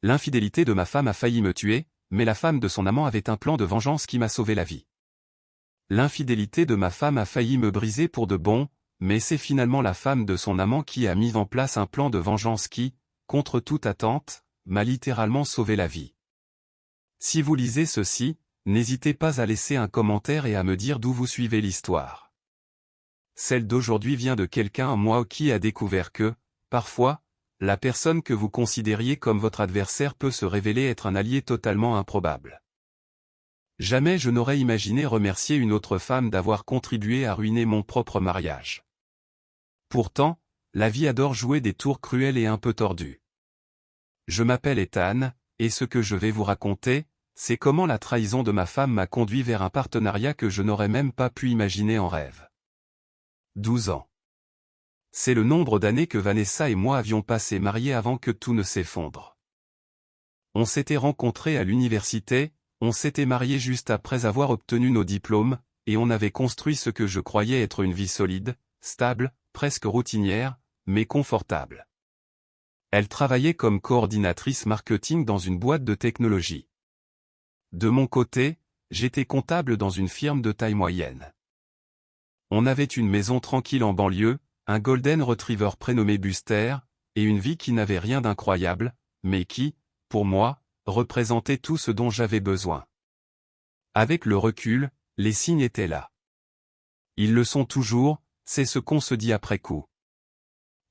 L'infidélité de ma femme a failli me tuer, mais la femme de son amant avait un plan de vengeance qui m'a sauvé la vie. L'infidélité de ma femme a failli me briser pour de bon, mais c'est finalement la femme de son amant qui a mis en place un plan de vengeance qui, contre toute attente, m'a littéralement sauvé la vie. Si vous lisez ceci, n'hésitez pas à laisser un commentaire et à me dire d'où vous suivez l'histoire. Celle d'aujourd'hui vient de quelqu'un en moi qui a découvert que, parfois, la personne que vous considériez comme votre adversaire peut se révéler être un allié totalement improbable. Jamais je n'aurais imaginé remercier une autre femme d'avoir contribué à ruiner mon propre mariage. Pourtant, la vie adore jouer des tours cruels et un peu tordus. Je m'appelle Ethan, et ce que je vais vous raconter, c'est comment la trahison de ma femme m'a conduit vers un partenariat que je n'aurais même pas pu imaginer en rêve. 12 ans. C'est le nombre d'années que Vanessa et moi avions passé mariés avant que tout ne s'effondre. On s'était rencontrés à l'université, on s'était mariés juste après avoir obtenu nos diplômes, et on avait construit ce que je croyais être une vie solide, stable, presque routinière, mais confortable. Elle travaillait comme coordinatrice marketing dans une boîte de technologie. De mon côté, j'étais comptable dans une firme de taille moyenne. On avait une maison tranquille en banlieue, un golden retriever prénommé Buster, et une vie qui n'avait rien d'incroyable, mais qui, pour moi, représentait tout ce dont j'avais besoin. Avec le recul, les signes étaient là. Ils le sont toujours, c'est ce qu'on se dit après coup.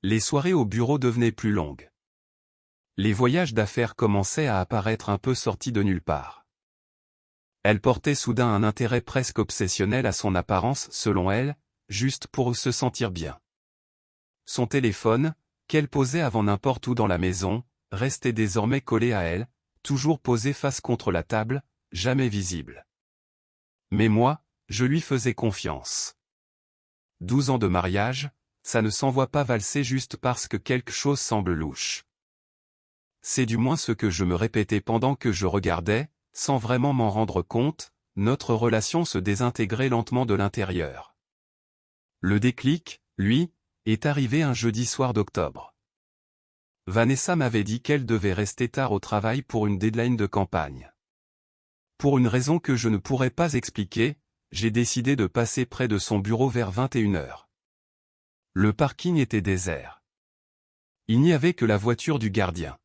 Les soirées au bureau devenaient plus longues. Les voyages d'affaires commençaient à apparaître un peu sortis de nulle part. Elle portait soudain un intérêt presque obsessionnel à son apparence selon elle, juste pour se sentir bien. Son téléphone, qu'elle posait avant n'importe où dans la maison, restait désormais collé à elle, toujours posé face contre la table, jamais visible. Mais moi, je lui faisais confiance. 12 ans de mariage, ça ne s'envoie pas valser juste parce que quelque chose semble louche. C'est du moins ce que je me répétais pendant que je regardais, sans vraiment m'en rendre compte, notre relation se désintégrer lentement de l'intérieur. Le déclic, lui, est arrivé un jeudi soir d'octobre. Vanessa m'avait dit qu'elle devait rester tard au travail pour une deadline de campagne. Pour une raison que je ne pourrais pas expliquer, j'ai décidé de passer près de son bureau vers 21h. Le parking était désert. Il n'y avait que la voiture du gardien.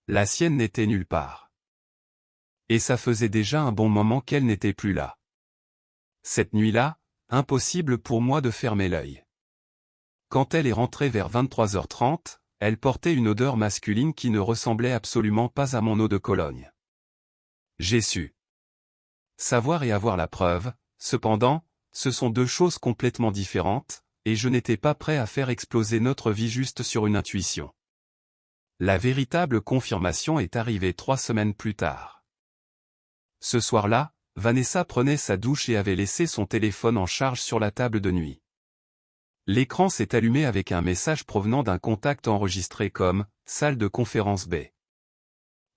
La sienne n'était nulle part. Et ça faisait déjà un bon moment qu'elle n'était plus là. Cette nuit-là, impossible pour moi de fermer l'œil. Quand elle est rentrée vers 23h30, elle portait une odeur masculine qui ne ressemblait absolument pas à mon eau de Cologne. J'ai su. Savoir et avoir la preuve, cependant, ce sont deux choses complètement différentes, et je n'étais pas prêt à faire exploser notre vie juste sur une intuition. La véritable confirmation est arrivée 3 semaines plus tard. Ce soir-là, Vanessa prenait sa douche et avait laissé son téléphone en charge sur la table de nuit. L'écran s'est allumé avec un message provenant d'un contact enregistré comme « Salle de conférence B ».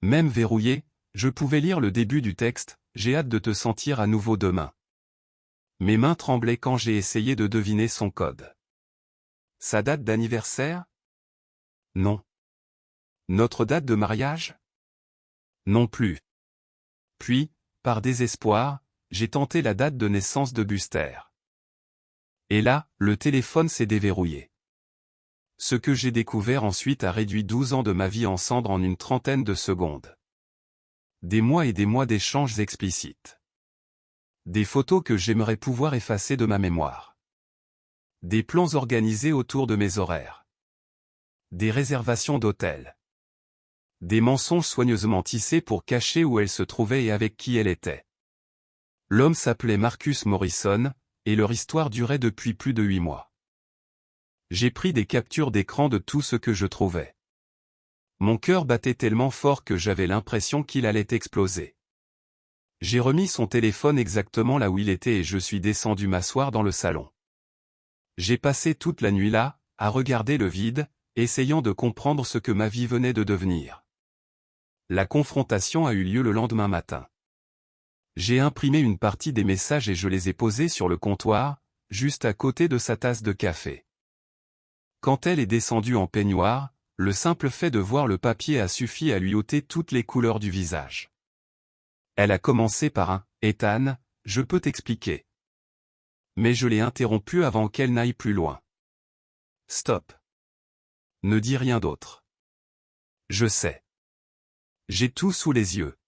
Même verrouillé, je pouvais lire le début du texte « J'ai hâte de te sentir à nouveau demain ». Mes mains tremblaient quand j'ai essayé de deviner son code. Sa date d'anniversaire? Non. Notre date de mariage? Non plus. Puis, par désespoir, j'ai tenté la date de naissance de Buster. Et là, le téléphone s'est déverrouillé. Ce que j'ai découvert ensuite a réduit 12 ans de ma vie en cendres en une trentaine de secondes. Des mois et des mois d'échanges explicites. Des photos que j'aimerais pouvoir effacer de ma mémoire. Des plans organisés autour de mes horaires. Des réservations d'hôtels. Des mensonges soigneusement tissés pour cacher où elle se trouvait et avec qui elle était. L'homme s'appelait Marcus Morrison, et leur histoire durait depuis plus de 8 mois. J'ai pris des captures d'écran de tout ce que je trouvais. Mon cœur battait tellement fort que j'avais l'impression qu'il allait exploser. J'ai remis son téléphone exactement là où il était et je suis descendu m'asseoir dans le salon. J'ai passé toute la nuit là, à regarder le vide, essayant de comprendre ce que ma vie venait de devenir. La confrontation a eu lieu le lendemain matin. J'ai imprimé une partie des messages et je les ai posés sur le comptoir, juste à côté de sa tasse de café. Quand elle est descendue en peignoir, le simple fait de voir le papier a suffi à lui ôter toutes les couleurs du visage. Elle a commencé par un « Ethan, je peux t'expliquer ». Mais je l'ai interrompue avant qu'elle n'aille plus loin. « Stop. Ne dis rien d'autre. Je sais. J'ai tout sous les yeux.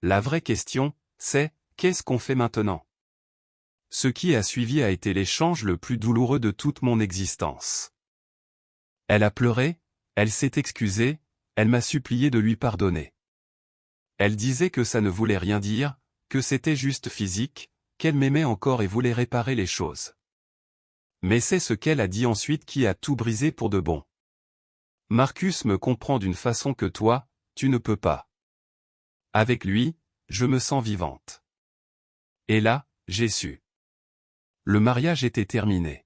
La vraie question, c'est, qu'est-ce qu'on fait maintenant ? Ce qui a suivi a été l'échange le plus douloureux de toute mon existence. Elle a pleuré, elle s'est excusée, elle m'a supplié de lui pardonner. Elle disait que ça ne voulait rien dire, que c'était juste physique, qu'elle m'aimait encore et voulait réparer les choses. Mais c'est ce qu'elle a dit ensuite qui a tout brisé pour de bon. Marcus me comprend d'une façon que toi, tu ne peux pas. Avec lui, je me sens vivante. Et là, j'ai su. Le mariage était terminé.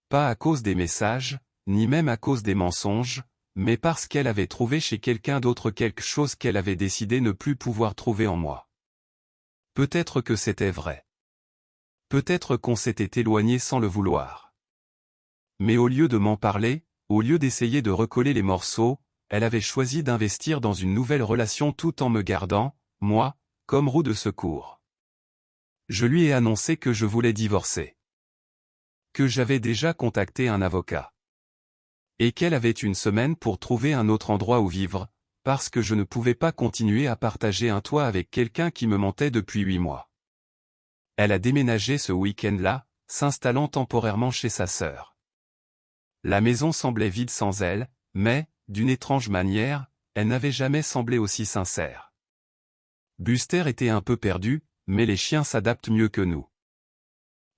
Pas à cause des messages, ni même à cause des mensonges, mais parce qu'elle avait trouvé chez quelqu'un d'autre quelque chose qu'elle avait décidé ne plus pouvoir trouver en moi. Peut-être que c'était vrai. Peut-être qu'on s'était éloigné sans le vouloir. Mais au lieu de m'en parler, au lieu d'essayer de recoller les morceaux, elle avait choisi d'investir dans une nouvelle relation tout en me gardant, moi, comme roue de secours. Je lui ai annoncé que je voulais divorcer. Que j'avais déjà contacté un avocat. Et qu'elle avait une semaine pour trouver un autre endroit où vivre, parce que je ne pouvais pas continuer à partager un toit avec quelqu'un qui me mentait depuis 8 mois. Elle a déménagé ce week-end-là, s'installant temporairement chez sa sœur. La maison semblait vide sans elle, mais, d'une étrange manière, elle n'avait jamais semblé aussi sincère. Buster était un peu perdu, mais les chiens s'adaptent mieux que nous.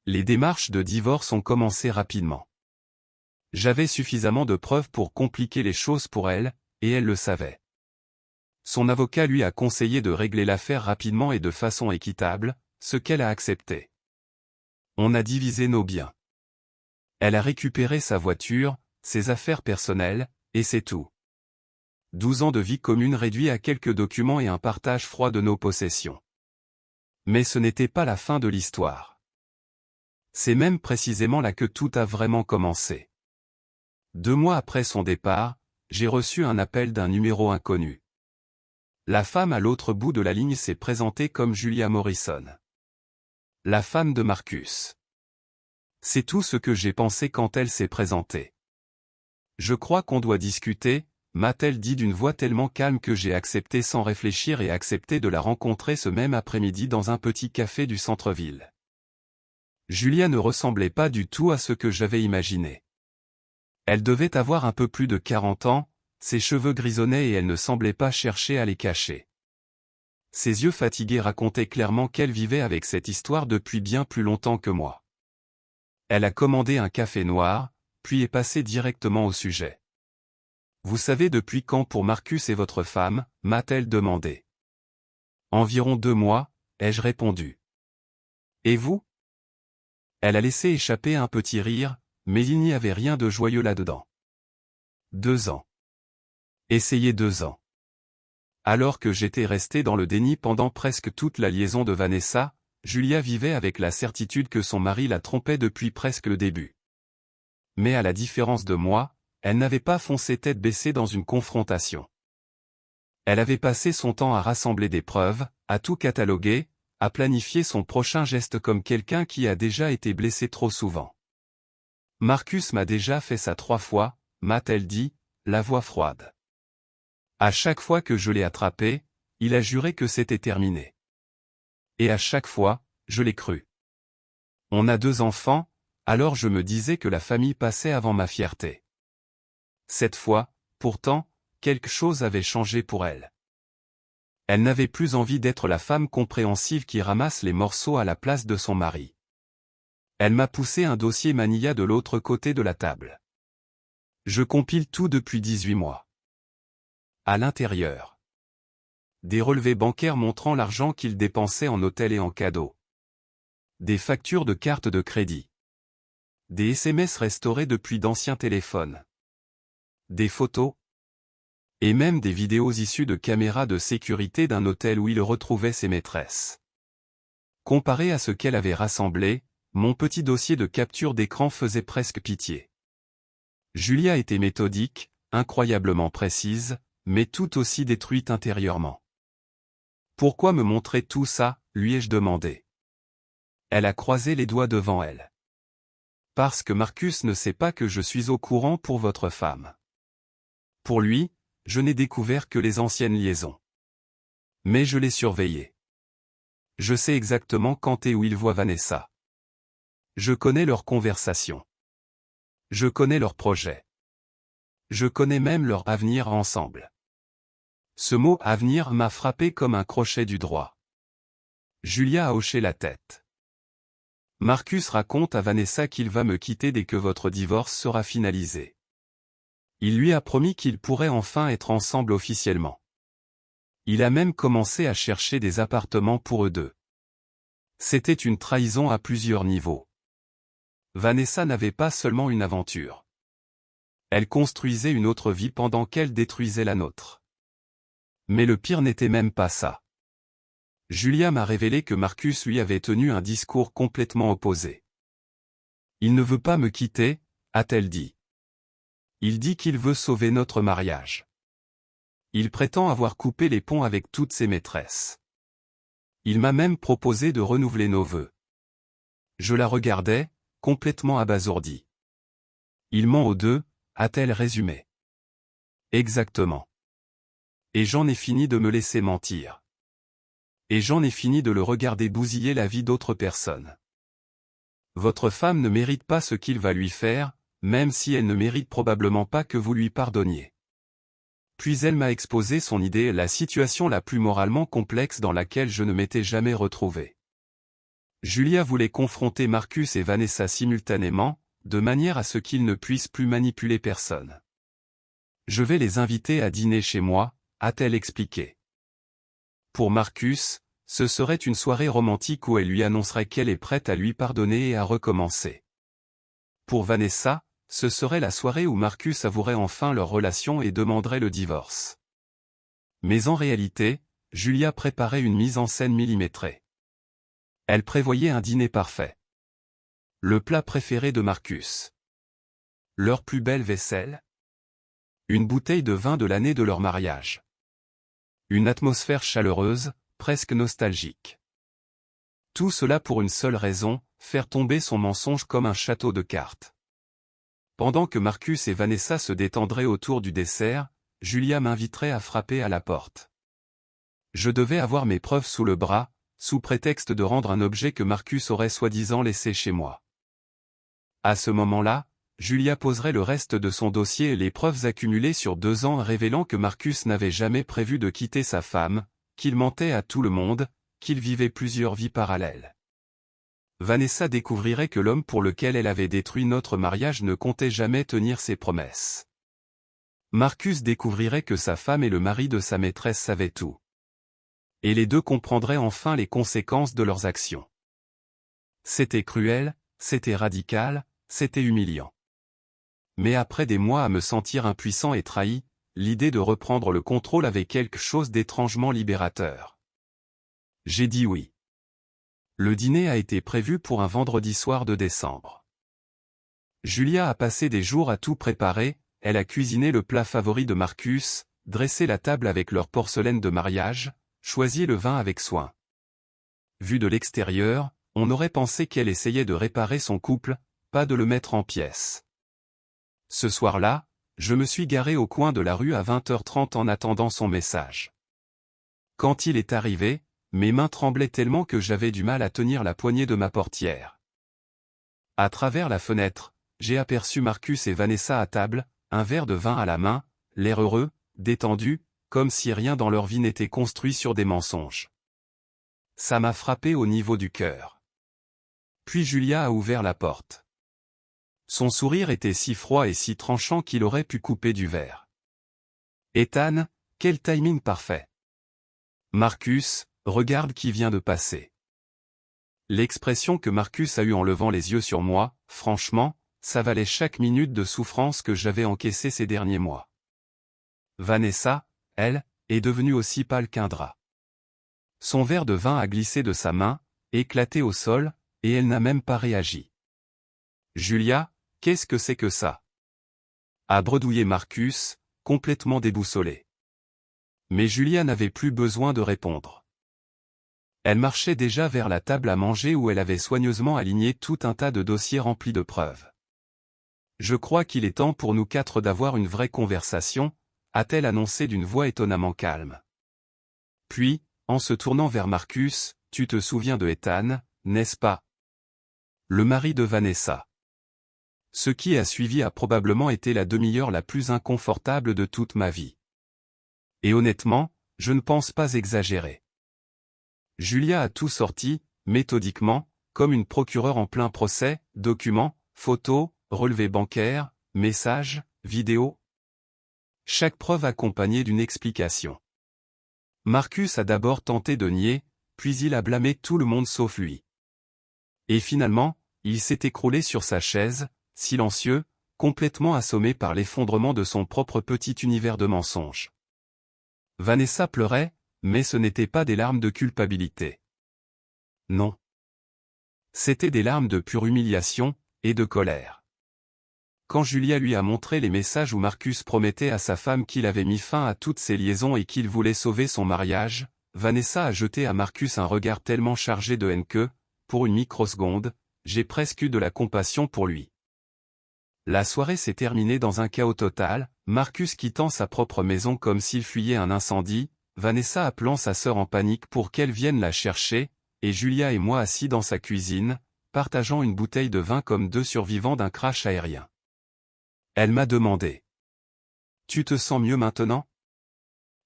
Les démarches de divorce ont commencé rapidement. J'avais suffisamment de preuves pour compliquer les choses pour elle, et elle le savait. Son avocat lui a conseillé de régler l'affaire rapidement et de façon équitable, ce qu'elle a accepté. On a divisé nos biens. Elle a récupéré sa voiture, ses affaires personnelles, et c'est tout. 12 ans de vie commune réduits à quelques documents et un partage froid de nos possessions. Mais ce n'était pas la fin de l'histoire. C'est même précisément là que tout a vraiment commencé. 2 mois après son départ, j'ai reçu un appel d'un numéro inconnu. La femme à l'autre bout de la ligne s'est présentée comme Julia Morrison. La femme de Marcus. C'est tout ce que j'ai pensé quand elle s'est présentée. Je crois qu'on doit discuter, m'a-t-elle dit d'une voix tellement calme que j'ai accepté sans réfléchir et accepté de la rencontrer ce même après-midi dans un petit café du centre-ville. Julia ne ressemblait pas du tout à ce que j'avais imaginé. Elle devait avoir un peu plus de 40 ans, ses cheveux grisonnaient et elle ne semblait pas chercher à les cacher. Ses yeux fatigués racontaient clairement qu'elle vivait avec cette histoire depuis bien plus longtemps que moi. Elle a commandé un café noir, puis est passée directement au sujet. « Vous savez depuis quand pour Marcus et votre femme ?» m'a-t-elle demandé. « Environ 2 mois, ai-je répondu. « Et vous ?» Elle a laissé échapper un petit rire, mais il n'y avait rien de joyeux là-dedans. 2 ans. Essayez 2 ans. Alors que j'étais resté dans le déni pendant presque toute la liaison de Vanessa, Julia vivait avec la certitude que son mari la trompait depuis presque le début. Mais à la différence de moi, elle n'avait pas foncé tête baissée dans une confrontation. Elle avait passé son temps à rassembler des preuves, à tout cataloguer, à planifier son prochain geste comme quelqu'un qui a déjà été blessé trop souvent. Marcus m'a déjà fait ça 3 fois, m'a-t-elle dit, la voix froide. À chaque fois que je l'ai attrapé, il a juré que c'était terminé. Et à chaque fois, je l'ai cru. On a 2 enfants, alors je me disais que la famille passait avant ma fierté. Cette fois, pourtant, quelque chose avait changé pour elle. Elle n'avait plus envie d'être la femme compréhensive qui ramasse les morceaux à la place de son mari. Elle m'a poussé un dossier Manilla de l'autre côté de la table. Je compile tout depuis 18 mois. À l'intérieur. Des relevés bancaires montrant l'argent qu'il dépensait en hôtels et en cadeaux. Des factures de cartes de crédit. Des SMS restaurés depuis d'anciens téléphones. Des photos. Et même des vidéos issues de caméras de sécurité d'un hôtel où il retrouvait ses maîtresses. Comparé à ce qu'elle avait rassemblé, mon petit dossier de capture d'écran faisait presque pitié. Julia était méthodique, incroyablement précise, mais tout aussi détruite intérieurement. Pourquoi me montrer tout ça, lui ai-je demandé. Elle a croisé les doigts devant elle. Parce que Marcus ne sait pas que je suis au courant pour votre femme. Pour lui, je n'ai découvert que les anciennes liaisons. Mais je l'ai surveillé. Je sais exactement quand et où il voit Vanessa. Je connais leurs conversations. Je connais leurs projets. Je connais même leur avenir ensemble. Ce mot « avenir » m'a frappé comme un crochet du droit. Julia a hoché la tête. Marcus raconte à Vanessa qu'il va me quitter dès que votre divorce sera finalisé. Il lui a promis qu'ils pourraient enfin être ensemble officiellement. Il a même commencé à chercher des appartements pour eux deux. C'était une trahison à plusieurs niveaux. Vanessa n'avait pas seulement une aventure. Elle construisait une autre vie pendant qu'elle détruisait la nôtre. Mais le pire n'était même pas ça. Julia m'a révélé que Marcus lui avait tenu un discours complètement opposé. Il ne veut pas me quitter, a-t-elle dit. Il dit qu'il veut sauver notre mariage. Il prétend avoir coupé les ponts avec toutes ses maîtresses. Il m'a même proposé de renouveler nos vœux. Je la regardais, complètement abasourdie. Il ment aux deux, a-t-elle résumé. Exactement. Et j'en ai fini de me laisser mentir. Et j'en ai fini de le regarder bousiller la vie d'autres personnes. Votre femme ne mérite pas ce qu'il va lui faire, même si elle ne mérite probablement pas que vous lui pardonniez. Puis elle m'a exposé son idée, la situation la plus moralement complexe dans laquelle je ne m'étais jamais retrouvé. Julia voulait confronter Marcus et Vanessa simultanément, de manière à ce qu'ils ne puissent plus manipuler personne. Je vais les inviter à dîner chez moi, a-t-elle expliqué. Pour Marcus, ce serait une soirée romantique où elle lui annoncerait qu'elle est prête à lui pardonner et à recommencer. Pour Vanessa, ce serait la soirée où Marcus avouerait enfin leur relation et demanderait le divorce. Mais en réalité, Julia préparait une mise en scène millimétrée. Elle prévoyait un dîner parfait. Le plat préféré de Marcus. Leur plus belle vaisselle. Une bouteille de vin de l'année de leur mariage. Une atmosphère chaleureuse, presque nostalgique. Tout cela pour une seule raison, faire tomber son mensonge comme un château de cartes. Pendant que Marcus et Vanessa se détendraient autour du dessert, Julia m'inviterait à frapper à la porte. Je devais avoir mes preuves sous le bras, sous prétexte de rendre un objet que Marcus aurait soi-disant laissé chez moi. À ce moment-là, Julia poserait le reste de son dossier et les preuves accumulées sur 2 ans révélant que Marcus n'avait jamais prévu de quitter sa femme, qu'il mentait à tout le monde, qu'il vivait plusieurs vies parallèles. Vanessa découvrirait que l'homme pour lequel elle avait détruit notre mariage ne comptait jamais tenir ses promesses. Marcus découvrirait que sa femme et le mari de sa maîtresse savaient tout. Et les deux comprendraient enfin les conséquences de leurs actions. C'était cruel, c'était radical, c'était humiliant. Mais après des mois à me sentir impuissant et trahi, l'idée de reprendre le contrôle avait quelque chose d'étrangement libérateur. J'ai dit oui. Le dîner a été prévu pour un vendredi soir de décembre. Julia a passé des jours à tout préparer, elle a cuisiné le plat favori de Marcus, dressé la table avec leur porcelaine de mariage, choisi le vin avec soin. Vu de l'extérieur, on aurait pensé qu'elle essayait de réparer son couple, pas de le mettre en pièces. Ce soir-là, je me suis garé au coin de la rue à 20h30 en attendant son message. Quand il est arrivé, mes mains tremblaient tellement que j'avais du mal à tenir la poignée de ma portière. À travers la fenêtre, j'ai aperçu Marcus et Vanessa à table, un verre de vin à la main, l'air heureux, détendu, comme si rien dans leur vie n'était construit sur des mensonges. Ça m'a frappé au niveau du cœur. Puis Julia a ouvert la porte. Son sourire était si froid et si tranchant qu'il aurait pu couper du verre. Ethan, quel timing parfait. Marcus, regarde qui vient de passer. L'expression que Marcus a eue en levant les yeux sur moi, franchement, ça valait chaque minute de souffrance que j'avais encaissée ces derniers mois. Vanessa, elle, est devenue aussi pâle qu'un drap. Son verre de vin a glissé de sa main, éclaté au sol, et elle n'a même pas réagi. Julia, qu'est-ce que c'est que ça? A bredouillé Marcus, complètement déboussolée. Mais Julia n'avait plus besoin de répondre. Elle marchait déjà vers la table à manger où elle avait soigneusement aligné tout un tas de dossiers remplis de preuves. « Je crois qu'il est temps pour nous quatre d'avoir une vraie conversation », a-t-elle annoncé d'une voix étonnamment calme. Puis, en se tournant vers Marcus, « Tu te souviens de Ethan, n'est-ce pas? Le mari de Vanessa. » Ce qui a suivi a probablement été la demi-heure la plus inconfortable de toute ma vie. Et honnêtement, je ne pense pas exagérer. Julia a tout sorti, méthodiquement, comme une procureure en plein procès, documents, photos, relevés bancaires, messages, vidéos. Chaque preuve accompagnée d'une explication. Marcus a d'abord tenté de nier, puis il a blâmé tout le monde sauf lui. Et finalement, il s'est écroulé sur sa chaise, silencieux, complètement assommé par l'effondrement de son propre petit univers de mensonges. Vanessa pleurait, mais ce n'était pas des larmes de culpabilité. Non. C'étaient des larmes de pure humiliation, et de colère. Quand Julia lui a montré les messages où Marcus promettait à sa femme qu'il avait mis fin à toutes ses liaisons et qu'il voulait sauver son mariage, Vanessa a jeté à Marcus un regard tellement chargé de haine que, pour une microseconde, j'ai presque eu de la compassion pour lui. La soirée s'est terminée dans un chaos total, Marcus quittant sa propre maison comme s'il fuyait un incendie, Vanessa appelant sa sœur en panique pour qu'elle vienne la chercher, et Julia et moi assis dans sa cuisine, partageant une bouteille de vin comme deux survivants d'un crash aérien. Elle m'a demandé. « Tu te sens mieux maintenant ?»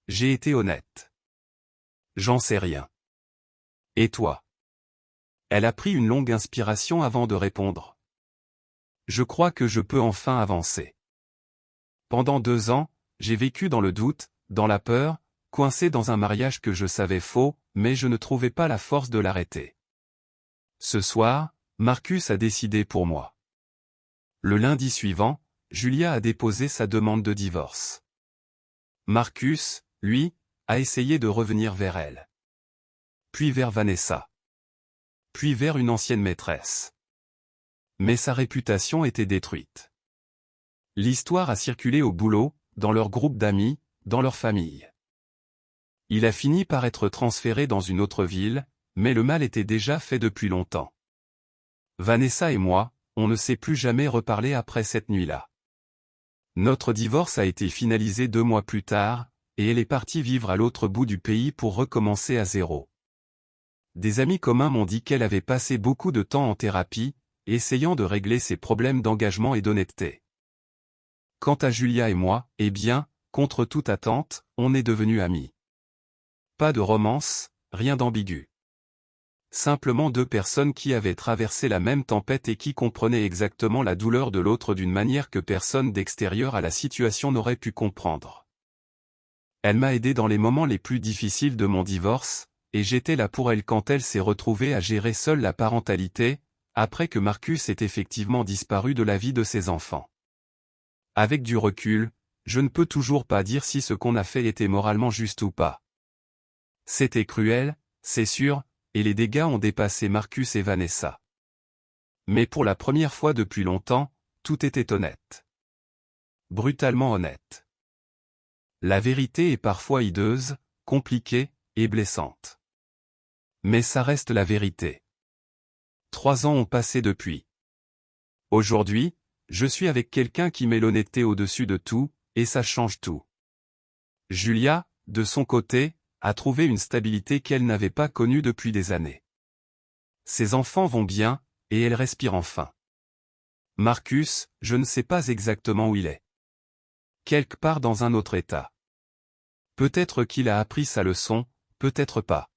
J'ai été honnête. « J'en sais rien. » Et toi? Elle a pris une longue inspiration avant de répondre. « Je crois que je peux enfin avancer. Pendant 2 ans, j'ai vécu dans le doute, dans la peur, coincé dans un mariage que je savais faux, mais je ne trouvais pas la force de l'arrêter. Ce soir, Marcus a décidé pour moi. » Le lundi suivant, Julia a déposé sa demande de divorce. Marcus, lui, a essayé de revenir vers elle. Puis vers Vanessa. Puis vers une ancienne maîtresse. Mais sa réputation était détruite. L'histoire a circulé au boulot, dans leur groupe d'amis, dans leur famille. Il a fini par être transféré dans une autre ville, mais le mal était déjà fait depuis longtemps. Vanessa et moi, on ne s'est plus jamais reparlé après cette nuit-là. Notre divorce a été finalisé 2 mois plus tard, et elle est partie vivre à l'autre bout du pays pour recommencer à zéro. Des amis communs m'ont dit qu'elle avait passé beaucoup de temps en thérapie, essayant de régler ses problèmes d'engagement et d'honnêteté. Quant à Julia et moi, eh bien, contre toute attente, on est devenus amis. Pas de romance, rien d'ambigu. Simplement 2 personnes qui avaient traversé la même tempête et qui comprenaient exactement la douleur de l'autre d'une manière que personne d'extérieur à la situation n'aurait pu comprendre. Elle m'a aidé dans les moments les plus difficiles de mon divorce, et j'étais là pour elle quand elle s'est retrouvée à gérer seule la parentalité, après que Marcus ait effectivement disparu de la vie de ses enfants. Avec du recul, je ne peux toujours pas dire si ce qu'on a fait était moralement juste ou pas. C'était cruel, c'est sûr, et les dégâts ont dépassé Marcus et Vanessa. Mais pour la première fois depuis longtemps, tout était honnête. Brutalement honnête. La vérité est parfois hideuse, compliquée, et blessante. Mais ça reste la vérité. 3 ans ont passé depuis. Aujourd'hui, je suis avec quelqu'un qui met l'honnêteté au-dessus de tout, et ça change tout. Julia, de son côté, a trouvé une stabilité qu'elle n'avait pas connue depuis des années. Ses enfants vont bien, et elle respire enfin. Marcus, je ne sais pas exactement où il est. Quelque part dans un autre état. Peut-être qu'il a appris sa leçon, peut-être pas.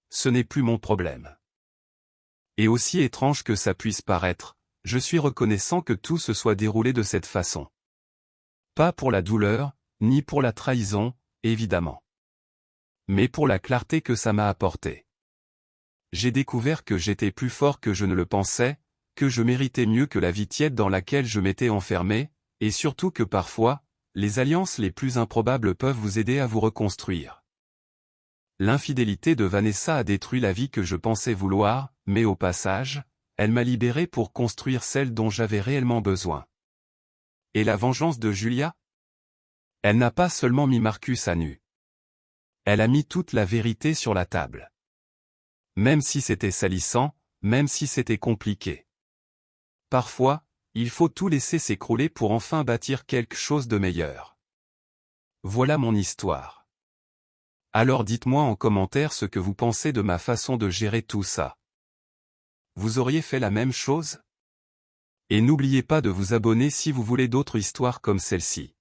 Ce n'est plus mon problème. Et aussi étrange que ça puisse paraître, je suis reconnaissant que tout se soit déroulé de cette façon. Pas pour la douleur, ni pour la trahison, évidemment. Mais pour la clarté que ça m'a apportée. J'ai découvert que j'étais plus fort que je ne le pensais, que je méritais mieux que la vie tiède dans laquelle je m'étais enfermé, et surtout que parfois, les alliances les plus improbables peuvent vous aider à vous reconstruire. L'infidélité de Vanessa a détruit la vie que je pensais vouloir, mais au passage, elle m'a libéré pour construire celle dont j'avais réellement besoin. Et la vengeance de Julia ? Elle n'a pas seulement mis Marcus à nu. Elle a mis toute la vérité sur la table. Même si c'était salissant, même si c'était compliqué. Parfois, il faut tout laisser s'écrouler pour enfin bâtir quelque chose de meilleur. Voilà mon histoire. Alors dites-moi en commentaire ce que vous pensez de ma façon de gérer tout ça. Vous auriez fait la même chose? Et n'oubliez pas de vous abonner si vous voulez d'autres histoires comme celle-ci.